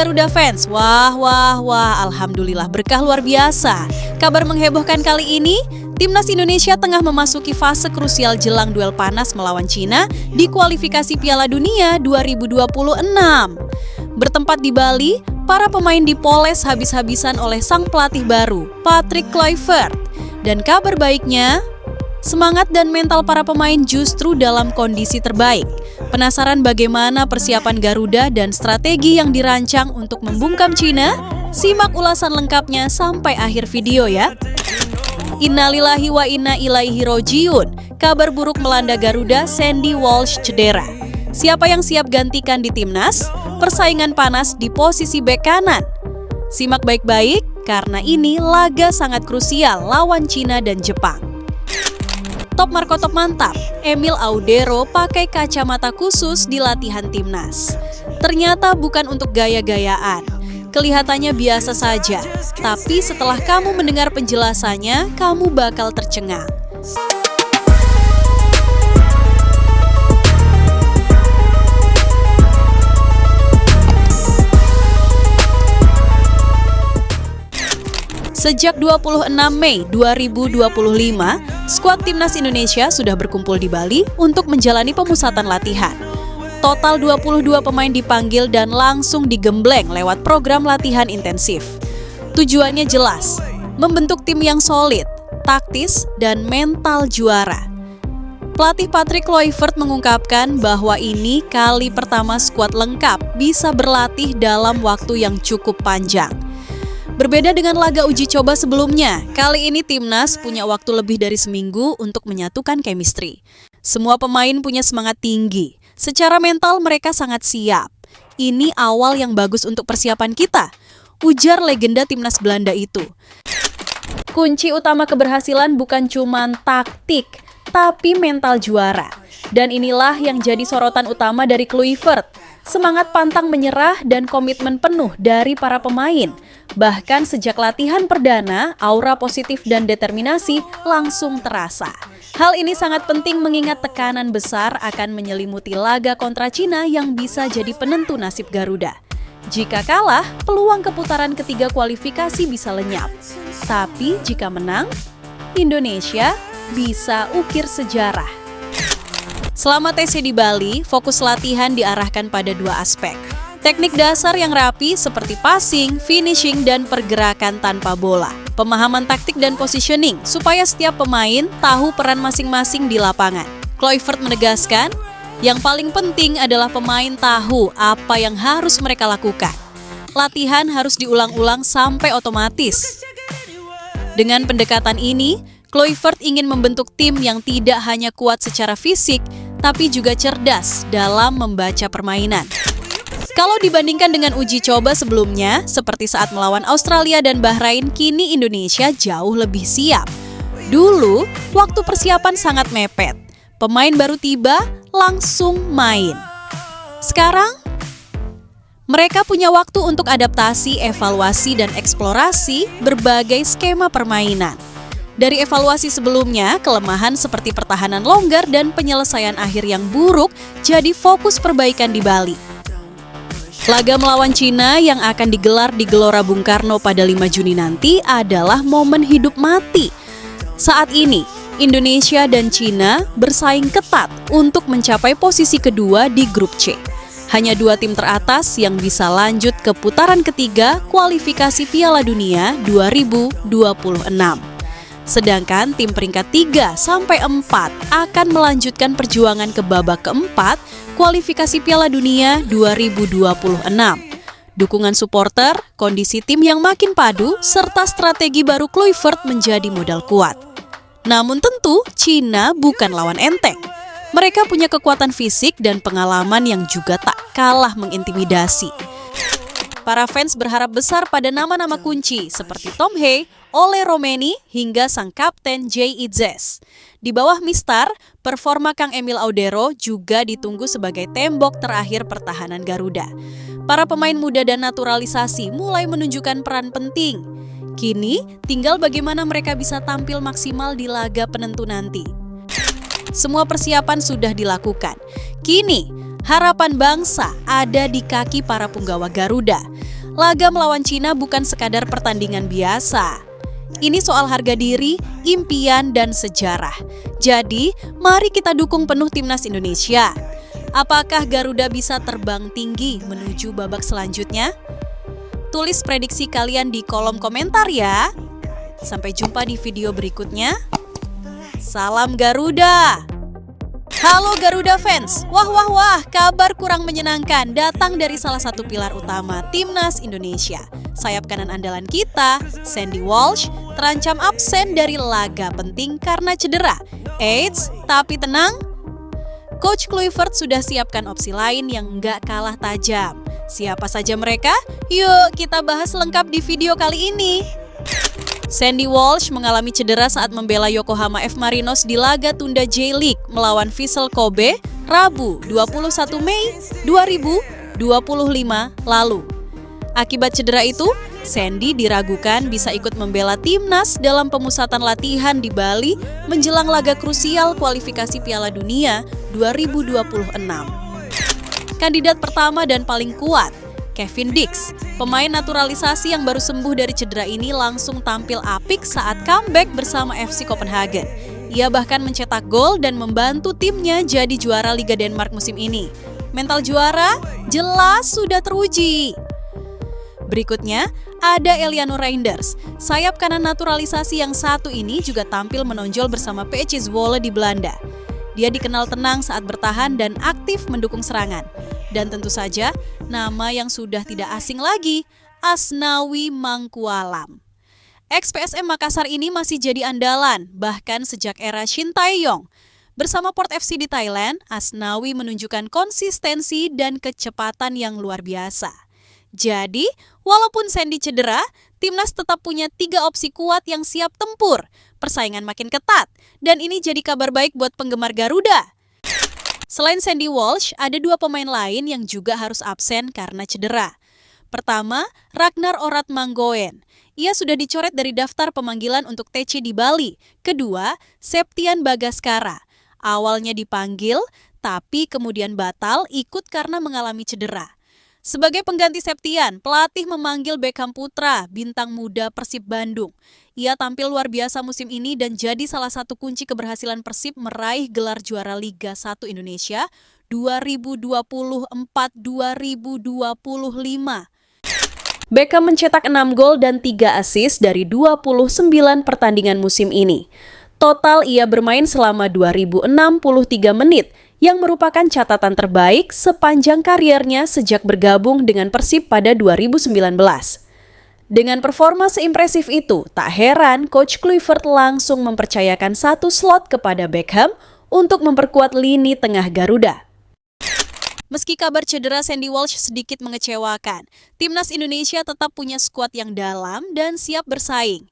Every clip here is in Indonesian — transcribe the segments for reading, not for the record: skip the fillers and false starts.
Garuda fans, wah, alhamdulillah berkah luar biasa. Kabar menghebohkan kali ini, Timnas Indonesia tengah memasuki fase krusial jelang duel panas melawan Cina di kualifikasi Piala Dunia 2026. Bertempat di Bali, para pemain dipoles habis-habisan oleh sang pelatih baru, Patrick Kluivert. Dan kabar baiknya, semangat dan mental para pemain justru dalam kondisi terbaik. Penasaran bagaimana persiapan Garuda dan strategi yang dirancang untuk membungkam Cina? Simak ulasan lengkapnya sampai akhir video ya. Innalillahi wa inna ilaihi rojiun. Kabar buruk melanda Garuda, Sandy Walsh cedera. Siapa yang siap gantikan di timnas? Persaingan panas di posisi bek kanan. Simak baik-baik karena ini laga sangat krusial lawan Cina dan Jepang. Top Marco top mantap, Emil Audero pakai kacamata khusus di latihan timnas. Ternyata bukan untuk gaya-gayaan. Kelihatannya biasa saja, tapi setelah kamu mendengar penjelasannya, kamu bakal tercengang. Sejak 26 Mei 2025, skuad Timnas Indonesia sudah berkumpul di Bali untuk menjalani pemusatan latihan. Total 22 pemain dipanggil dan langsung digembleng lewat program latihan intensif. Tujuannya jelas, membentuk tim yang solid, taktis, dan mental juara. Pelatih Patrick Kluivert mengungkapkan bahwa ini kali pertama skuad lengkap bisa berlatih dalam waktu yang cukup panjang. Berbeda dengan laga uji coba sebelumnya, kali ini Timnas punya waktu lebih dari seminggu untuk menyatukan chemistry. Semua pemain punya semangat tinggi. Secara mental mereka sangat siap. Ini awal yang bagus untuk persiapan kita, ujar legenda Timnas Belanda itu. Kunci utama keberhasilan bukan cuma taktik, tapi mental juara. Dan inilah yang jadi sorotan utama dari Kluivert. Semangat pantang menyerah dan komitmen penuh dari para pemain. Bahkan sejak latihan perdana, aura positif dan determinasi langsung terasa. Hal ini sangat penting mengingat tekanan besar akan menyelimuti laga kontra Cina yang bisa jadi penentu nasib Garuda. Jika kalah, peluang keputaran ketiga kualifikasi bisa lenyap. Tapi jika menang, Indonesia bisa ukir sejarah. Selama TC di Bali, fokus latihan diarahkan pada dua aspek. Teknik dasar yang rapi seperti passing, finishing, dan pergerakan tanpa bola. Pemahaman taktik dan positioning supaya setiap pemain tahu peran masing-masing di lapangan. Kluivert menegaskan, yang paling penting adalah pemain tahu apa yang harus mereka lakukan. Latihan harus diulang-ulang sampai otomatis. Dengan pendekatan ini, Kluivert ingin membentuk tim yang tidak hanya kuat secara fisik, tapi juga cerdas dalam membaca permainan. Kalau dibandingkan dengan uji coba sebelumnya, seperti saat melawan Australia dan Bahrain, kini Indonesia jauh lebih siap. Dulu, waktu persiapan sangat mepet. Pemain baru tiba, langsung main. Sekarang, mereka punya waktu untuk adaptasi, evaluasi, dan eksplorasi berbagai skema permainan. Dari evaluasi sebelumnya, kelemahan seperti pertahanan longgar dan penyelesaian akhir yang buruk jadi fokus perbaikan di Bali. Laga melawan Cina yang akan digelar di Gelora Bung Karno pada 5 Juni nanti adalah momen hidup mati. Saat ini, Indonesia dan Cina bersaing ketat untuk mencapai posisi kedua di grup C. Hanya dua tim teratas yang bisa lanjut ke putaran ketiga kualifikasi Piala Dunia 2026. Sedangkan tim peringkat 3 sampai 4 akan melanjutkan perjuangan ke babak keempat kualifikasi Piala Dunia 2026. Dukungan supporter, kondisi tim yang makin padu, serta strategi baru Kluivert menjadi modal kuat. Namun tentu Cina bukan lawan enteng. Mereka punya kekuatan fisik dan pengalaman yang juga tak kalah mengintimidasi. Para fans berharap besar pada nama-nama kunci seperti Tom Hea, Ole Romeni, hingga sang kapten Jay Itzes. Di bawah Mistar, performa Kang Emil Audero juga ditunggu sebagai tembok terakhir pertahanan Garuda. Para pemain muda dan naturalisasi mulai menunjukkan peran penting. Kini, tinggal bagaimana mereka bisa tampil maksimal di laga penentu nanti. Semua persiapan sudah dilakukan. Kini, harapan bangsa ada di kaki para punggawa Garuda. laga melawan Cina bukan sekadar pertandingan biasa. Ini soal harga diri, impian, dan sejarah. Jadi, mari kita dukung penuh timnas Indonesia. Apakah Garuda bisa terbang tinggi menuju babak selanjutnya? Tulis prediksi kalian di kolom komentar ya. Sampai jumpa di video berikutnya. Salam Garuda! Halo Garuda fans, wah, kabar kurang menyenangkan datang dari salah satu pilar utama timnas Indonesia. Sayap kanan andalan kita, Sandy Walsh, terancam absen dari laga penting karena cedera. Eits, tapi tenang, Coach Kluivert sudah siapkan opsi lain yang nggak kalah tajam. Siapa saja mereka? Yuk kita bahas lengkap di video kali ini. Sandy Walsh mengalami cedera saat membela Yokohama F. Marinos di laga tunda J-League melawan Vissel Kobe, Rabu 21 Mei 2025 lalu. Akibat cedera itu, Sandy diragukan bisa ikut membela timnas dalam pemusatan latihan di Bali menjelang laga krusial kualifikasi Piala Dunia 2026. Kandidat pertama dan paling kuat, Kevin Dix, pemain naturalisasi yang baru sembuh dari cedera ini langsung tampil apik saat comeback bersama FC Copenhagen. Ia bahkan mencetak gol dan membantu timnya jadi juara Liga Denmark musim ini. Mental juara jelas sudah teruji. Berikutnya, ada Eliano Reinders. Sayap kanan naturalisasi yang satu ini juga tampil menonjol bersama PSV Zwolle di Belanda. Dia dikenal tenang saat bertahan dan aktif mendukung serangan. Dan tentu saja, nama yang sudah tidak asing lagi, Asnawi Mangkualam. Ex-PSM Makassar ini masih jadi andalan, bahkan sejak era Shin Tae-yong. Bersama Port FC di Thailand, Asnawi menunjukkan konsistensi dan kecepatan yang luar biasa. Jadi, walaupun Sandy cedera, timnas tetap punya 3 opsi kuat yang siap tempur. Persaingan makin ketat, dan ini jadi kabar baik buat penggemar Garuda. Selain Sandy Walsh, ada 2 pemain lain yang juga harus absen karena cedera. Pertama, Ragnar Orat Manggoen. Ia sudah dicoret dari daftar pemanggilan untuk TC di Bali. Kedua, Septian Bagaskara. Awalnya dipanggil, tapi kemudian batal ikut karena mengalami cedera. Sebagai pengganti Septian, pelatih memanggil Beckham Putra, bintang muda Persib Bandung. Ia tampil luar biasa musim ini dan jadi salah satu kunci keberhasilan Persib meraih gelar juara Liga 1 Indonesia 2024-2025. Beckham mencetak 6 gol dan 3 assist dari 29 pertandingan musim ini. Total ia bermain selama 2063 menit, yang merupakan catatan terbaik sepanjang kariernya sejak bergabung dengan Persib pada 2019. Dengan performa seimpresif itu, tak heran Coach Kluivert langsung mempercayakan 1 slot kepada Beckham untuk memperkuat lini tengah Garuda. Meski kabar cedera Sandy Walsh sedikit mengecewakan, timnas Indonesia tetap punya skuad yang dalam dan siap bersaing.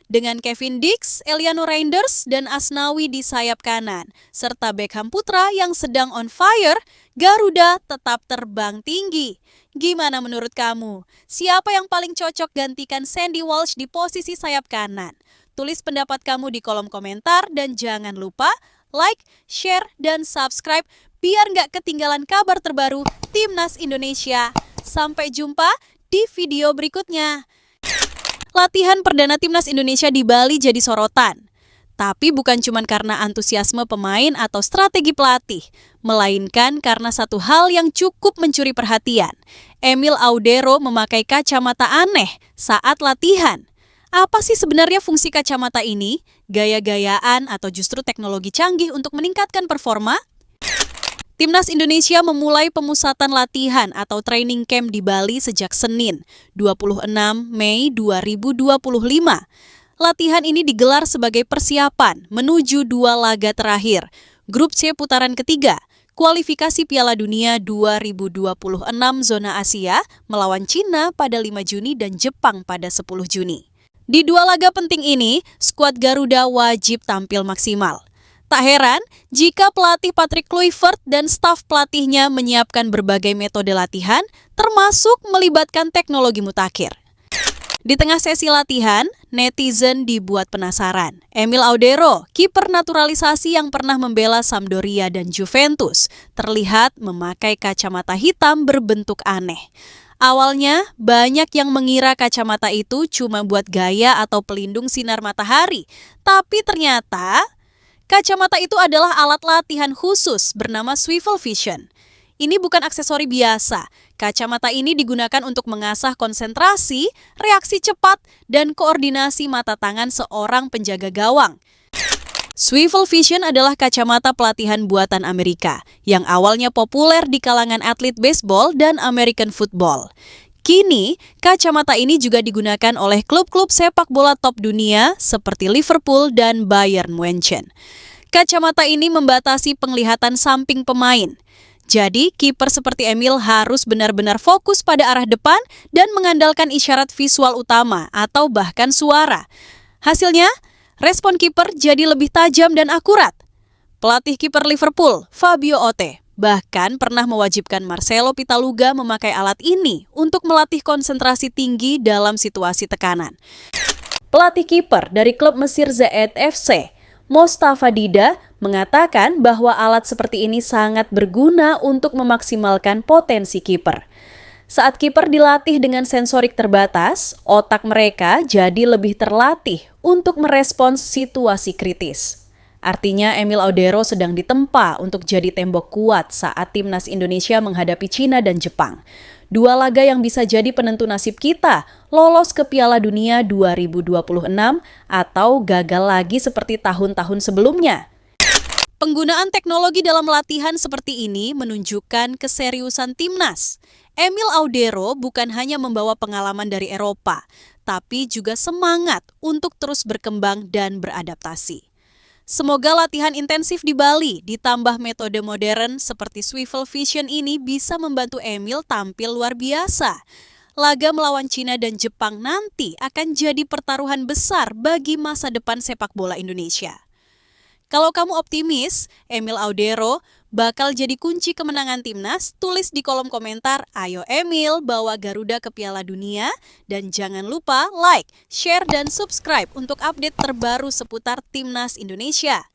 Dengan Kevin Dix, Eliano Reinders, dan Asnawi di sayap kanan, serta Beckham Putra yang sedang on fire, Garuda tetap terbang tinggi. Gimana menurut kamu? Siapa yang paling cocok gantikan Sandy Walsh di posisi sayap kanan? Tulis pendapat kamu di kolom komentar dan jangan lupa like, share, dan subscribe biar nggak ketinggalan kabar terbaru Timnas Indonesia. Sampai jumpa di video berikutnya. Latihan perdana Timnas Indonesia di Bali jadi sorotan. Tapi bukan cuma karena antusiasme pemain atau strategi pelatih, melainkan karena satu hal yang cukup mencuri perhatian. Emil Audero memakai kacamata aneh saat latihan. Apa sih sebenarnya fungsi kacamata ini? Gaya-gayaan atau justru teknologi canggih untuk meningkatkan performa? Timnas Indonesia memulai pemusatan latihan atau training camp di Bali sejak Senin, 26 Mei 2025. Latihan ini digelar sebagai persiapan menuju 2 laga terakhir, Grup C putaran ketiga, kualifikasi Piala Dunia 2026 zona Asia melawan Cina pada 5 Juni dan Jepang pada 10 Juni. Di 2 laga penting ini, skuad Garuda wajib tampil maksimal. Tak heran jika pelatih Patrick Kluivert dan staf pelatihnya menyiapkan berbagai metode latihan, termasuk melibatkan teknologi mutakhir. Di tengah sesi latihan, netizen dibuat penasaran. Emil Audero, kiper naturalisasi yang pernah membela Sampdoria dan Juventus, terlihat memakai kacamata hitam berbentuk aneh. Awalnya, banyak yang mengira kacamata itu cuma buat gaya atau pelindung sinar matahari. Tapi ternyata, kacamata itu adalah alat latihan khusus bernama Swivel Vision. Ini bukan aksesori biasa. Kacamata ini digunakan untuk mengasah konsentrasi, reaksi cepat, dan koordinasi mata tangan seorang penjaga gawang. Swivel Vision adalah kacamata pelatihan buatan Amerika yang awalnya populer di kalangan atlet baseball dan American football. Kini, kacamata ini juga digunakan oleh klub-klub sepak bola top dunia seperti Liverpool dan Bayern München. Kacamata ini membatasi penglihatan samping pemain. Jadi, kiper seperti Emil harus benar-benar fokus pada arah depan dan mengandalkan isyarat visual utama atau bahkan suara. Hasilnya, respon kiper jadi lebih tajam dan akurat. Pelatih kiper Liverpool, Fabio Otte, bahkan pernah mewajibkan Marcelo Pitaluga memakai alat ini untuk melatih konsentrasi tinggi dalam situasi tekanan. Pelatih kiper dari klub Mesir Zayed FC, Mostafa Dida, mengatakan bahwa alat seperti ini sangat berguna untuk memaksimalkan potensi kiper. Saat kiper dilatih dengan sensorik terbatas, otak mereka jadi lebih terlatih untuk merespons situasi kritis. Artinya Emil Audero sedang ditempa untuk jadi tembok kuat saat timnas Indonesia menghadapi Cina dan Jepang. Dua laga yang bisa jadi penentu nasib kita, lolos ke Piala Dunia 2026 atau gagal lagi seperti tahun-tahun sebelumnya. Penggunaan teknologi dalam latihan seperti ini menunjukkan keseriusan timnas. Emil Audero bukan hanya membawa pengalaman dari Eropa, tapi juga semangat untuk terus berkembang dan beradaptasi. Semoga latihan intensif di Bali ditambah metode modern seperti Swivel Vision ini bisa membantu Emil tampil luar biasa. Laga melawan Cina dan Jepang nanti akan jadi pertaruhan besar bagi masa depan sepak bola Indonesia. Kalau kamu optimis, Emil Audero bakal jadi kunci kemenangan timnas, tulis di kolom komentar, ayo Emil bawa Garuda ke Piala Dunia, dan jangan lupa like, share, dan subscribe untuk update terbaru seputar timnas Indonesia.